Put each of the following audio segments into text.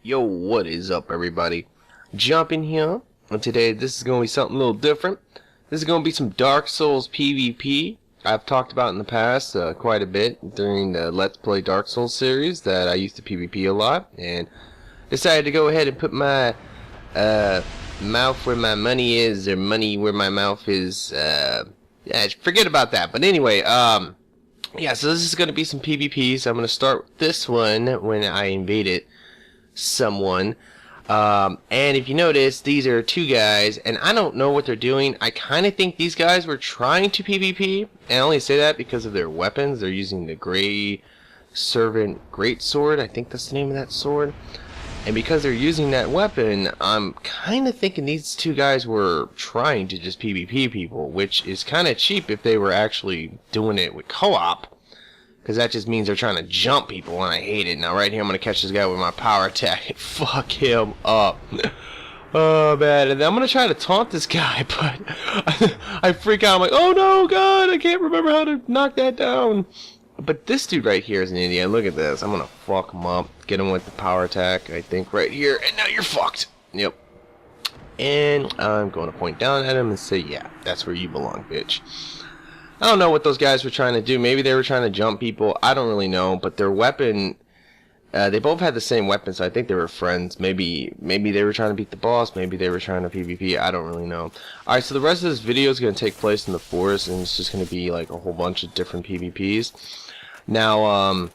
Yo, what is up, everybody? Jump in here, and today this is going to be something a little different. This is going to be some Dark Souls PvP. I've talked about in the past quite a bit during the Let's Play Dark Souls series that I used to PvP a lot, and decided to go ahead and put my mouth where my money is, or money where my mouth is. Yeah, forget about that. But anyway, yeah, so this is going to be some PvPs. I'm going to start with this one when I invaded someone. And if you notice, these are two guys, and I don't know what they're doing. I kind of think these guys were trying to PvP, and I only say that because of their weapons. They're using the Grey Servant Greatsword. I think that's the name of that sword. And because they're using that weapon, I'm kind of thinking these two guys were trying to just PvP people, which is kind of cheap if they were actually doing it with co-op. Because that just means they're trying to jump people, and I hate it. Now right here I'm going to catch this guy with my power attack and fuck him up. Oh man, and then I'm going to try to taunt this guy, but I freak out. I'm like, oh no, God, I can't remember how to knock that down. But this dude right here is an idiot. Look at this. I'm going to fuck him up. Get him with the power attack, I think, right here. And now you're fucked. Yep. And I'm going to point down at him and say, yeah, that's where you belong, bitch. I don't know what those guys were trying to do. Maybe they were trying to jump people. I don't really know. But their weapon, they both had the same weapon, so I think they were friends. Maybe they were trying to beat the boss. Maybe they were trying to PvP. I don't really know. Alright, so the rest of this video is going to take place in the forest, and it's just going to be like a whole bunch of different PvPs. Now,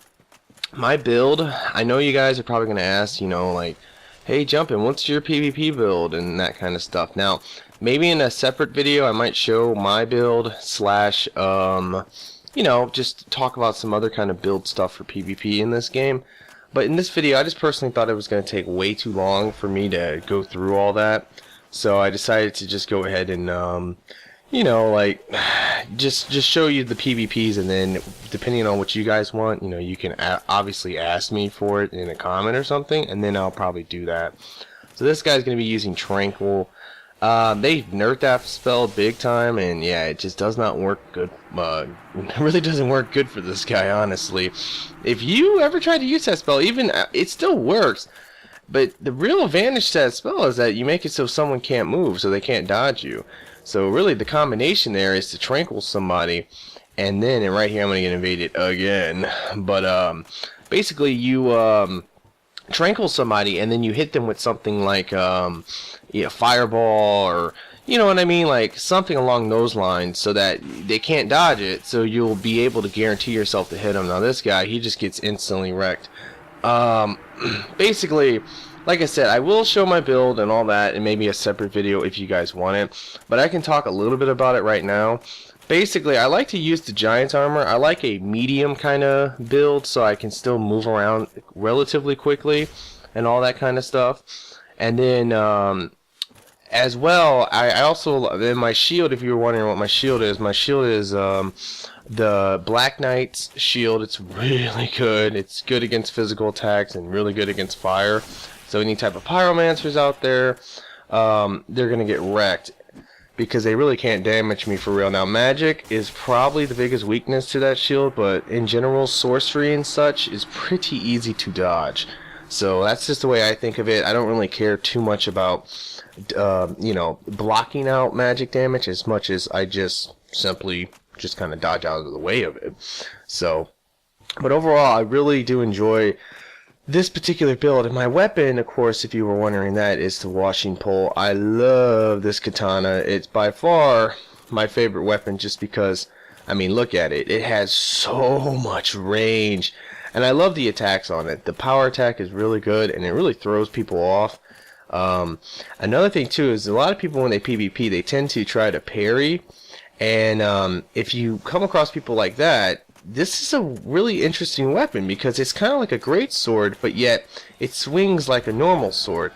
my build, I know you guys are probably going to ask, you know, like, hey, Jumpin', what's your PvP build and that kind of stuff. Now, maybe in a separate video I might show my build slash, you know, just talk about some other kind of build stuff for PvP in this game. But in this video, I just personally thought it was going to take way too long for me to go through all that. So I decided to just go ahead and, you know, like, just show you the PvPs, and then depending on what you guys want, you know, you can obviously ask me for it in a comment or something, and then I'll probably do that. So this guy's going to be using Tranquil. They nerfed that spell big time, and yeah, it just does not work good. It really doesn't work good for this guy, honestly. If you ever try to use that spell, even it still works. But the real advantage to that spell is that you make it so someone can't move, so they can't dodge you. So really the combination there is to Tranquil somebody, and then, and right here I'm going to get invaded again. But basically you Tranquil somebody, and then you hit them with something like yeah, Fireball, or you know what I mean, like something along those lines, so that they can't dodge it, so you'll be able to guarantee yourself to hit him. Now this guy, he just gets instantly wrecked. Basically, like I said, I will show my build and all that in maybe a separate video if you guys want it, but I can talk a little bit about it right now. Basically, I like to use the Giant's Armor. I like a medium kind of build so I can still move around relatively quickly and all that kind of stuff. And then, as well, I also, in my shield, if you were wondering what my shield is the Black Knight's shield. It's really good. It's good against physical attacks and really good against fire. So any type of pyromancers out there, they're going to get wrecked because they really can't damage me for real. Now magic is probably the biggest weakness to that shield, but in general sorcery and such is pretty easy to dodge. So that's just the way I think of it. I don't really care too much about you know, blocking out magic damage as much as I just simply just kind of dodge out of the way of it. So, but overall I really do enjoy this particular build, and my weapon, of course, if you were wondering that, is the washing pole. I love this katana. It's by far my favorite weapon just because, I mean, look at it. It has so much range, and I love the attacks on it. The power attack is really good, and it really throws people off. Another thing, too, is a lot of people when they PvP, they tend to try to parry, and if you come across people like that, this is a really interesting weapon because it's kind of like a great sword, but yet it swings like a normal sword.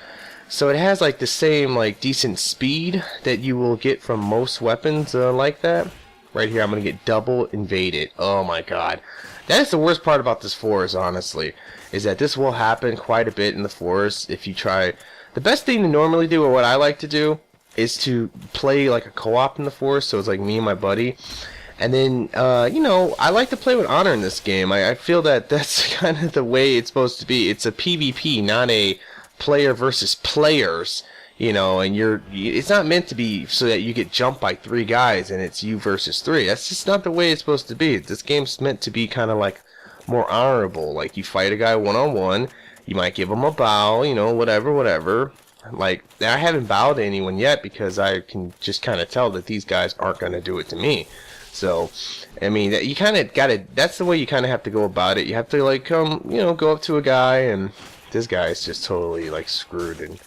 So it has like the same like decent speed that you will get from most weapons like that. Right here I'm going to get double invaded. Oh my god. That is the worst part about this forest, honestly, is that this will happen quite a bit in the forest if you try. The best thing to normally do, or what I like to do, is to play like a co-op in the forest, so it's like me and my buddy. And then, you know, I like to play with honor in this game. I feel that that's kind of the way it's supposed to be. It's a PvP, not a player versus players, you know, and it's not meant to be so that you get jumped by 3 guys and it's you versus 3. That's just not the way it's supposed to be. This game's meant to be kind of like more honorable. Like, you fight a guy one-on-one, you might give him a bow, you know, whatever. Like, I haven't bowed to anyone yet because I can just kind of tell that these guys aren't going to do it to me. So, I mean, you kind of got to, that's the way you kind of have to go about it. You have to, like, go up to a guy, and this guy is just totally, like, screwed and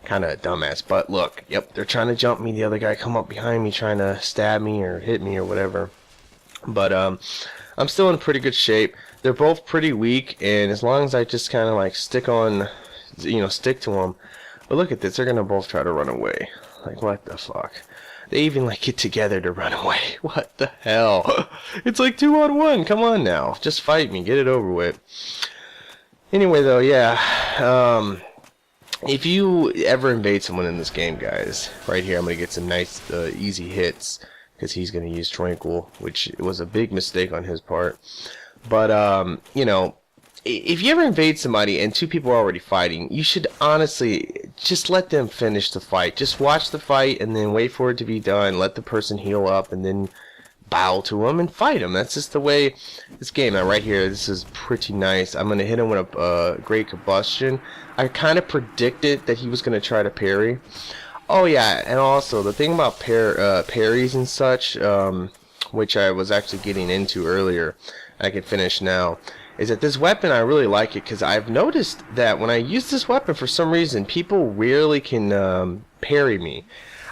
kind of a dumbass. But look, yep, they're trying to jump me. The other guy come up behind me trying to stab me or hit me or whatever. But, I'm still in pretty good shape. They're both pretty weak, and as long as I just kind of, like, stick to them. But look at this, they're going to both try to run away. Like, what the fuck? They even, like, get together to run away. What the hell? It's like 2-on-1. Come on now. Just fight me. Get it over with. Anyway, though, yeah. If you ever invade someone in this game, guys, right here, I'm going to get some nice, easy hits. Because he's going to use Tranquil, which was a big mistake on his part. But, you know, if you ever invade somebody and 2 people are already fighting, you should honestly just let them finish the fight. Just watch the fight and then wait for it to be done. Let the person heal up and then bow to them and fight them. That's just the way this game. Now, right here, this is pretty nice. I'm going to hit him with a Great Combustion. I kind of predicted that he was going to try to parry. Oh, yeah, and also, the thing about parries and such, which I was actually getting into earlier, I can finish now, is that this weapon, I really like it because I've noticed that when I use this weapon, for some reason, people rarely can parry me.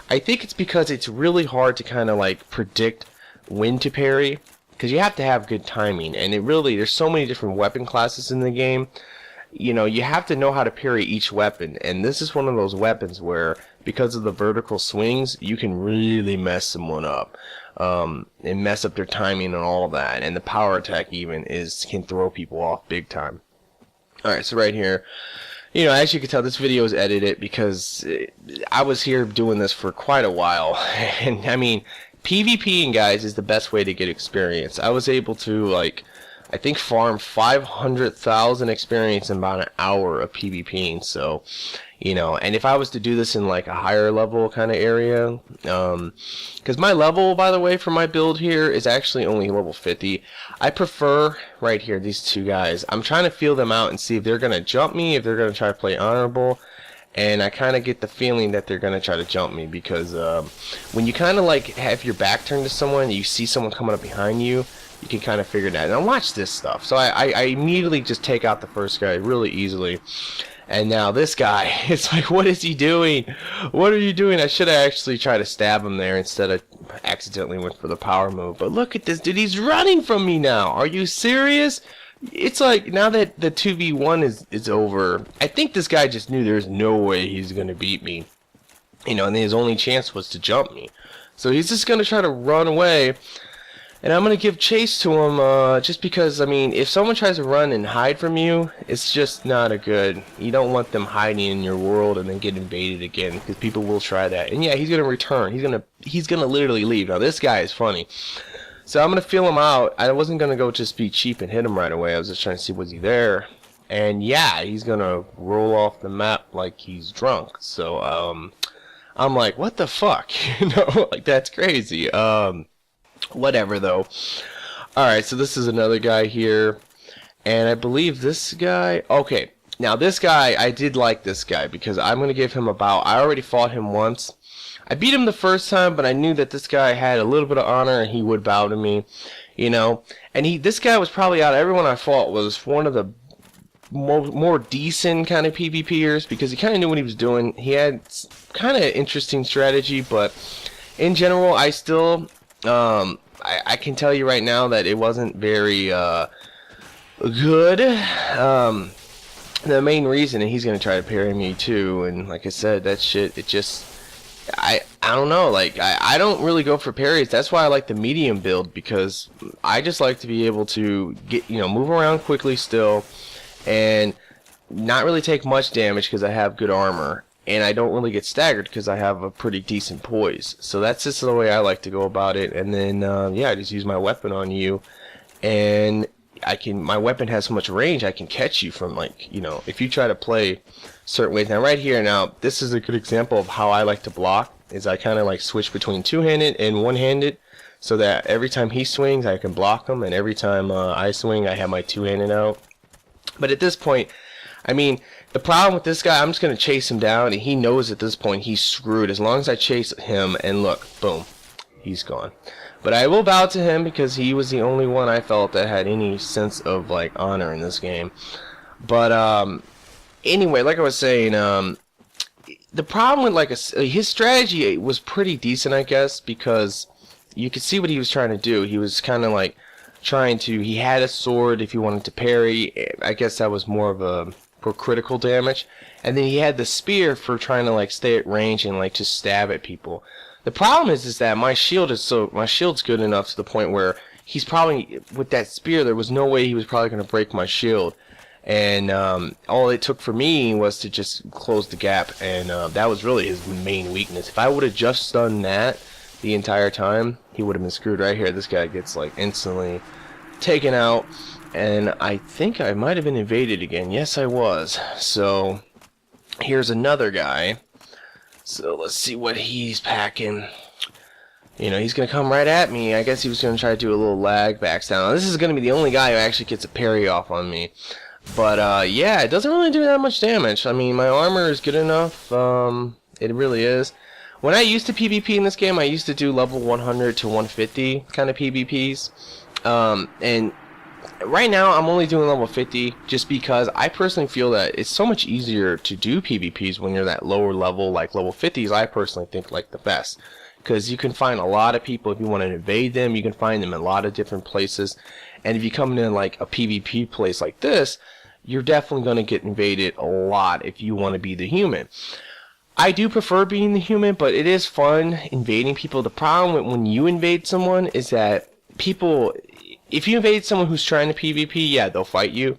I think it's because it's really hard to kind of like predict when to parry, because you have to have good timing, and there's so many different weapon classes in the game. You know, you have to know how to parry each weapon, and this is one of those weapons where, because of the vertical swings, you can really mess someone up. And mess up their timing and all that, and the power attack even can throw people off big time. Alright, so right here, you know, as you can tell, this video is edited because I was here doing this for quite a while, and I mean, PvPing, guys, is the best way to get experience. I was able to, like, I think farm 500,000 experience in about an hour of PvPing, so, you know, and if I was to do this in like a higher level kind of area, because my level, by the way, for my build here is actually only level 50. I prefer, right here, these 2 guys. I'm trying to feel them out and see if they're going to jump me, if they're going to try to play honorable, and I kind of get the feeling that they're going to try to jump me, because when you kind of like have your back turned to someone, and you see someone coming up behind you, you can kind of figure that. Now watch this stuff. So I immediately just take out the first guy really easily. And now this guy, it's like, what is he doing? What are you doing? I should have actually tried to stab him there instead of accidentally went for the power move. But look at this dude. He's running from me now. Are you serious? It's like, now that the 2v1 is over, I think this guy just knew there's no way he's going to beat me. You know, and his only chance was to jump me. So he's just going to try to run away. And I'm going to give chase to him just because, I mean, if someone tries to run and hide from you, it's just not a good. You don't want them hiding in your world and then get invaded again, because people will try that. And yeah, he's going to return. He's going to literally leave. Now, this guy is funny. So I'm going to feel him out. I wasn't going to go just be cheap and hit him right away. I was just trying to see, was he there? And yeah, he's going to roll off the map like he's drunk. So I'm like, what the fuck? You know, like, that's crazy. Whatever, though. Alright, so this is another guy here, and I believe this guy, okay, now this guy, I did like this guy, because I'm going to give him a bow. I already fought him once. I beat him the first time, but I knew that this guy had a little bit of honor, and he would bow to me, you know, and this guy was probably, out of everyone I fought, was one of the more decent kind of PvPers, because he kind of knew what he was doing. He had kind of interesting strategy, but in general, I still... I can tell you right now that it wasn't very good. The main reason, and he's gonna try to parry me too, and like I said, that shit, it just, I don't know, like, I don't really go for parries. That's why I like the medium build, because I just like to be able to get, you know, move around quickly still, and not really take much damage because I have good armor. And I don't really get staggered because I have a pretty decent poise. So that's just the way I like to go about it. And then, yeah, I just use my weapon on you. And my weapon has so much range, I can catch you from, like, you know, if you try to play certain ways. Now right here, now this is a good example of how I like to block, is I kind of like switch between two-handed and one-handed, so that every time he swings I can block him, and every time I swing I have my two-handed out. But at this point, I mean, the problem with this guy, I'm just going to chase him down, and he knows at this point he's screwed as long as I chase him, and look, boom, he's gone. But I will bow to him because he was the only one I felt that had any sense of like honor in this game. But anyway, like I was saying, the problem with like his strategy was pretty decent, I guess, because you could see what he was trying to do. He was kind of like trying to, he had a sword if he wanted to parry. I guess that was more of a for critical damage, and then he had the spear for trying to like stay at range and like just stab at people. The problem is that my shield's good enough to the point where he's probably, with that spear, there was no way he was probably going to break my shield. And all it took for me was to just close the gap, and that was really his main weakness. If I would have just done that the entire time, he would have been screwed. Right here, this guy gets like instantly taken out, and I think I might have been invaded again. Yes, I was. So here's another guy. So let's see what he's packing. You know, he's going to come right at me. I guess he was going to try to do a little lag backs down. Now, this is going to be the only guy who actually gets a parry off on me. But yeah, it doesn't really do that much damage. I mean, my armor is good enough. It really is. When I used to PvP in this game, I used to do level 100 to 150 kind of PvPs. And right now, I'm only doing level 50 just because I personally feel that it's so much easier to do PvPs when you're that lower level, like level 50s. I personally think like the best, because you can find a lot of people. If you want to invade them, you can find them in a lot of different places. And if you come in like a PvP place like this, you're definitely going to get invaded a lot if you want to be the human. I do prefer being the human, but it is fun invading people. The problem with when you invade someone is that people, if you invade someone who's trying to PvP, yeah, they'll fight you.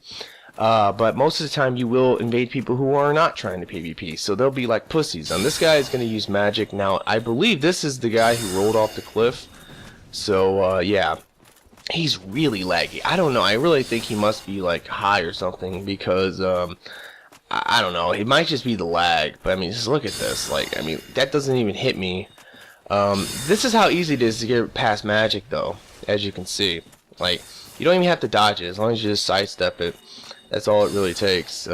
But most of the time you will invade people who are not trying to PvP, so they'll be like pussies. And this guy is going to use magic. Now, I believe this is the guy who rolled off the cliff. So, yeah. He's really laggy. I don't know. I really think he must be like high or something, because I don't know. It might just be the lag. But I mean, just look at this. Like, I mean, that doesn't even hit me. This is how easy it is to get past magic, though, as you can see. Like, you don't even have to dodge it as long as you just sidestep it. That's all it really takes.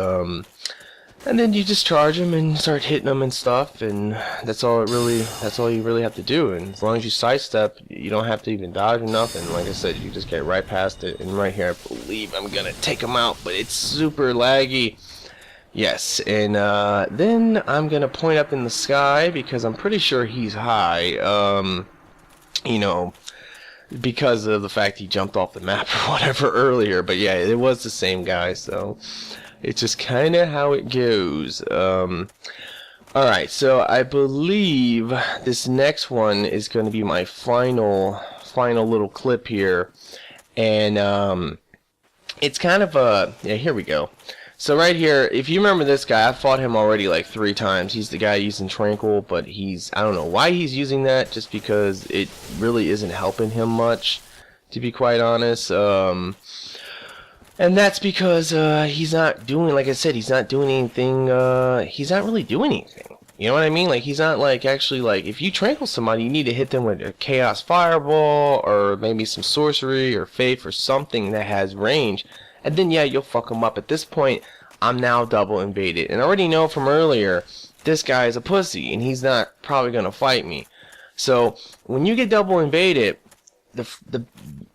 And then you just charge him and start hitting him and stuff, and that's all you really have to do. And as long as you sidestep, you don't have to even dodge or nothing. Like I said, you just get right past it. And right here, I believe I'm gonna take him out, but it's super laggy. Yes, and then I'm gonna point up in the sky because I'm pretty sure he's high. You know, because of the fact he jumped off the map or whatever earlier. But yeah, it was the same guy, so it's just kind of how it goes. Alright, so I believe this next one is going to be my final little clip here. And it's kind of a, yeah, here we go. So right here, if you remember this guy, I fought him already like 3 times. He's the guy using Tranquil, but I don't know why he's using that, just because it really isn't helping him much, to be quite honest. And that's because he's not doing, like I said, he's not doing anything, he's not really doing anything. You know what I mean? Like, he's not, like, actually, like, if you Tranquil somebody, you need to hit them with a Chaos Fireball, or maybe some Sorcery, or Faith, or something that has range. And then, yeah, you'll fuck them up. At this point, I'm now double invaded. And I already know from earlier, this guy is a pussy, and he's not probably going to fight me. So, when you get double invaded,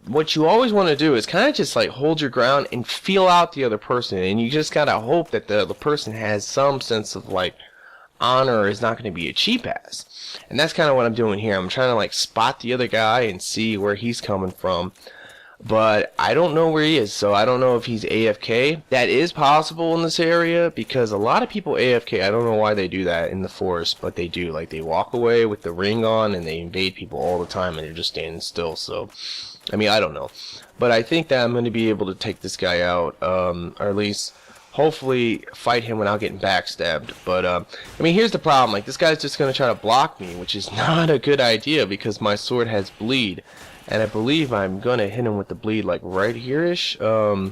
what you always want to do is kind of just like hold your ground and feel out the other person, and you just gotta hope that the other person has some sense of like honor, is not going to be a cheap ass. And that's kind of what I'm doing here. I'm trying to like spot the other guy and see where he's coming from, but I don't know where he is, so I don't know if he's AFK. That is possible in this area, because a lot of people AFK. I don't know why they do that in the forest, but they do. Like, they walk away with the ring on and they invade people all the time, and they're just standing still. So I mean, I don't know, but I think that I'm going to be able to take this guy out, or at least hopefully fight him without getting backstabbed. But I mean, here's the problem. Like, this guy's just going to try to block me, which is not a good idea because my sword has bleed, and I believe I'm going to hit him with the bleed like right here-ish. I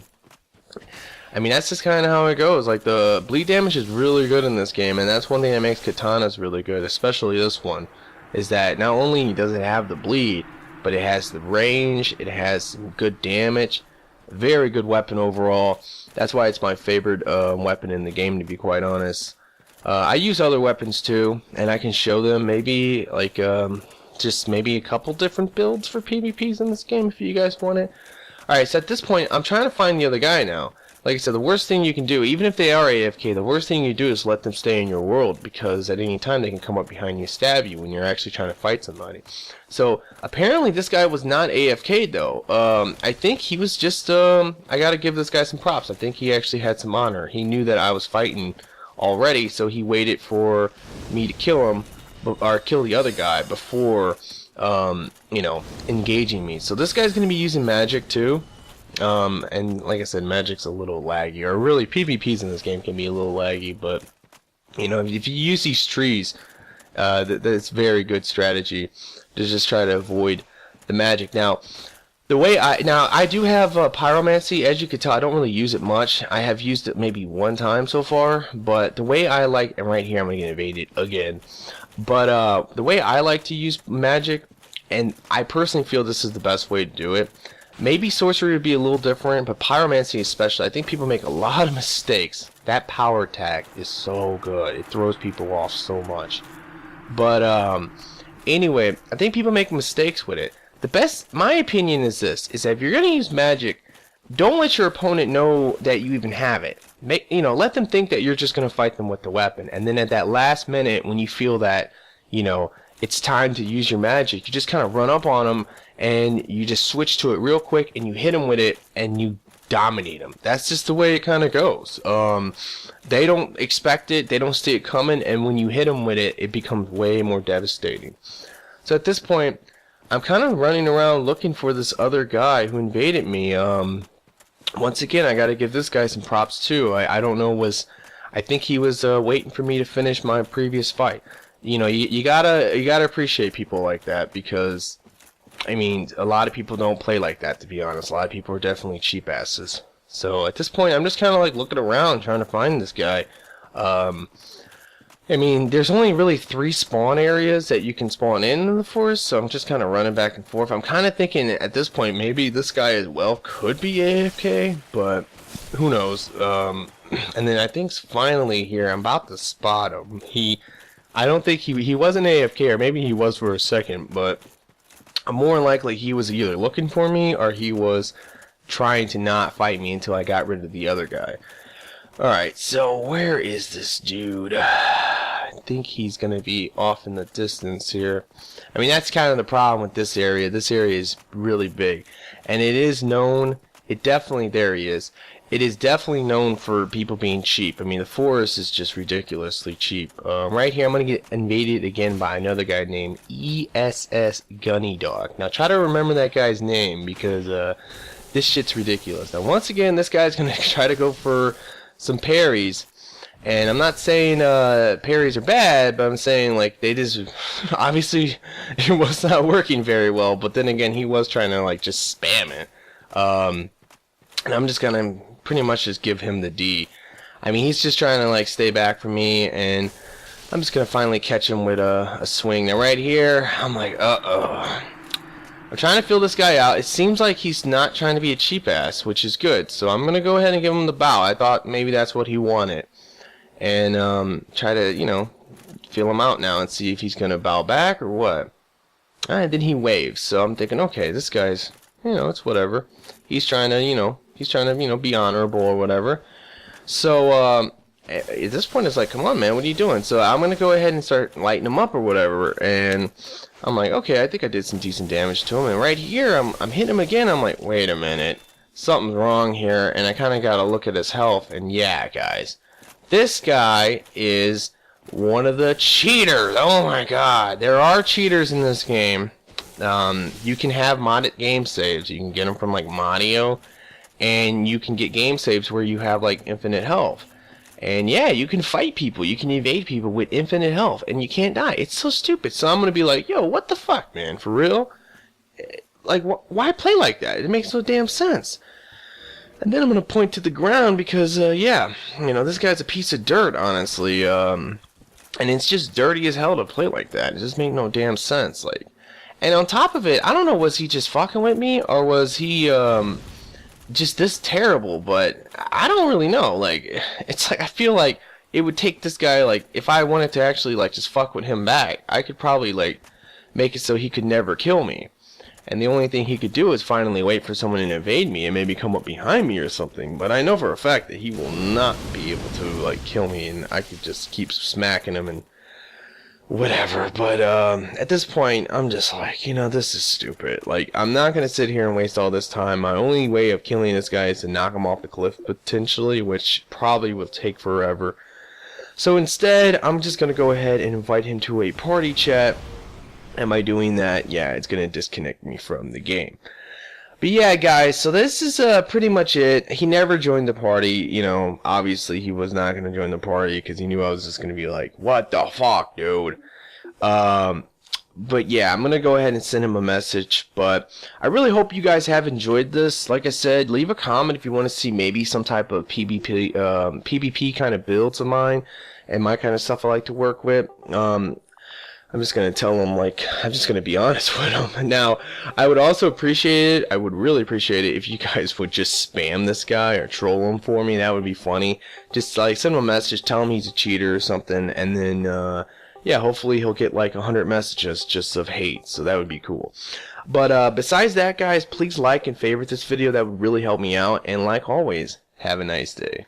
I mean, that's just kind of how it goes. Like, the bleed damage is really good in this game, and that's one thing that makes katanas really good, especially this one, is that not only does it have the bleed, but it has the range, it has some good damage, very good weapon overall. That's why it's my favorite weapon in the game, to be quite honest. I use other weapons too, and I can show them maybe, like, just maybe a couple different builds for PvPs in this game if you guys want it. Alright, so at this point, I'm trying to find the other guy now. Like I said, the worst thing you can do, even if they are AFK, the worst thing you do is let them stay in your world, because at any time they can come up behind you and stab you when you're actually trying to fight somebody. So apparently this guy was not AFK though. I think he was just, I gotta give this guy some props. I think he actually had some honor. He knew that I was fighting already, so he waited for me to kill him, or kill the other guy before, you know, engaging me. So this guy's gonna be using magic too. And like I said, magic's a little laggy, or really PvPs in this game can be a little laggy, but you know, if you use these trees, that's very good strategy to just try to avoid the magic. Now, the way I do have pyromancy. As you can tell, I don't really use it much. I have used it maybe one time so far, but the way I like, and right here I'm gonna get invaded again, but the way I like to use magic, and I personally feel this is the best way to do it. Maybe sorcery would be a little different, but pyromancy especially, I think people make a lot of mistakes. That power attack is so good. It throws people off so much. But anyway, I think people make mistakes with it. The best, my opinion is this, is that if you're going to use magic, don't let your opponent know that you even have it. You know, let them think that you're just going to fight them with the weapon. And then at that last minute, when you feel that, you know, it's time to use your magic, you just kind of run up on them and you just switch to it real quick and you hit them with it and you dominate them. That's just the way it kind of goes. They don't expect it, they don't see it coming, and when you hit them with it, it becomes way more devastating. So at this point, I'm kind of running around looking for this other guy who invaded me. Once again, I got to give this guy some props too. I don't know, I think he was waiting for me to finish my previous fight. You know, you gotta appreciate people like that, because I mean, a lot of people don't play like that, to be honest. A lot of people are definitely cheap asses. So at this point, I'm just kind of like looking around trying to find this guy. I mean, there's only really 3 spawn areas that you can spawn in the forest, so I'm just kind of running back and forth. I'm kind of thinking at this point maybe this guy as well could be AFK, but who knows. And then I think finally here I'm about to spot him. I don't think he wasn't AFK, or maybe he was for a second, but more likely he was either looking for me or he was trying to not fight me until I got rid of the other guy. Alright, so where is this dude? I think he's going to be off in the distance here. I mean, that's kind of the problem with this area. This area is really big. And it is known, there he is. It is definitely known for people being cheap. I mean, the forest is just ridiculously cheap. Right here, I'm going to get invaded again by another guy named ESS Gunny Dog. Now, try to remember that guy's name, because this shit's ridiculous. Now, once again, this guy's going to try to go for some parries. And I'm not saying parries are bad, but I'm saying, like, they just... obviously, it was not working very well. But then again, he was trying to, like, just spam it. And I'm just going to pretty much just give him the D. I mean, he's just trying to like stay back from me, and I'm just gonna finally catch him with a swing. Now right here, I'm like, I'm trying to feel this guy out. It seems like he's not trying to be a cheap ass, which is good. So I'm gonna go ahead and give him the bow. I thought maybe that's what he wanted, and try to, you know, feel him out now and see if he's gonna bow back or what. And then he waves, so I'm thinking, okay, this guy's, you know, it's whatever. He's trying to, you know, be honorable or whatever. So, at this point, it's like, come on, man, what are you doing? So I'm going to go ahead and start lighting him up or whatever. And I'm like, okay, I think I did some decent damage to him. And right here, I'm hitting him again. I'm like, wait a minute. Something's wrong here. And I kind of got to look at his health. And yeah, guys, this guy is one of the cheaters. Oh, my God. There are cheaters in this game. You can have modded game saves. You can get them from like Modio, and you can get game saves where you have like infinite health. And yeah, you can fight people, you can evade people with infinite health, and you can't die. It's so stupid. So I'm gonna be like, yo, what the fuck, man? For real? Like, why play like that? It makes no damn sense. And then I'm gonna point to the ground because, yeah, you know, this guy's a piece of dirt, honestly. And it's just dirty as hell to play like that. It just makes no damn sense. Like, and on top of it, I don't know, was he just fucking with me or was he just this terrible? But I don't really know. Like, it's like I feel like it would take this guy, like, if I wanted to actually like just fuck with him back, I could probably like make it so he could never kill me. And the only thing he could do is finally wait for someone to invade me and maybe come up behind me or something. But I know for a fact that he will not be able to, like, kill me, and I could just keep smacking him and whatever. But at this point, I'm just like, you know, this is stupid. Like, I'm not going to sit here and waste all this time. My only way of killing this guy is to knock him off the cliff, potentially, which probably will take forever. So instead, I'm just going to go ahead and invite him to a party chat. And by doing that, yeah, it's going to disconnect me from the game. But yeah, guys, so this is pretty much it. He never joined the party. You know, obviously he was not going to join the party because he knew I was just going to be like, what the fuck, dude? But yeah, I'm going to go ahead and send him a message. But I really hope you guys have enjoyed this. Like I said, leave a comment if you want to see maybe some type of PvP kind of builds of mine and my kind of stuff I like to work with. I'm just going to tell him, like, I'm just going to be honest with him. Now, I would also appreciate it, I would really appreciate it if you guys would just spam this guy or troll him for me. That would be funny. Just, like, send him a message, tell him he's a cheater or something, and then, yeah, hopefully he'll get, like, 100 messages just of hate, so that would be cool. But, besides that, guys, please like and favorite this video. That would really help me out, and like always, have a nice day.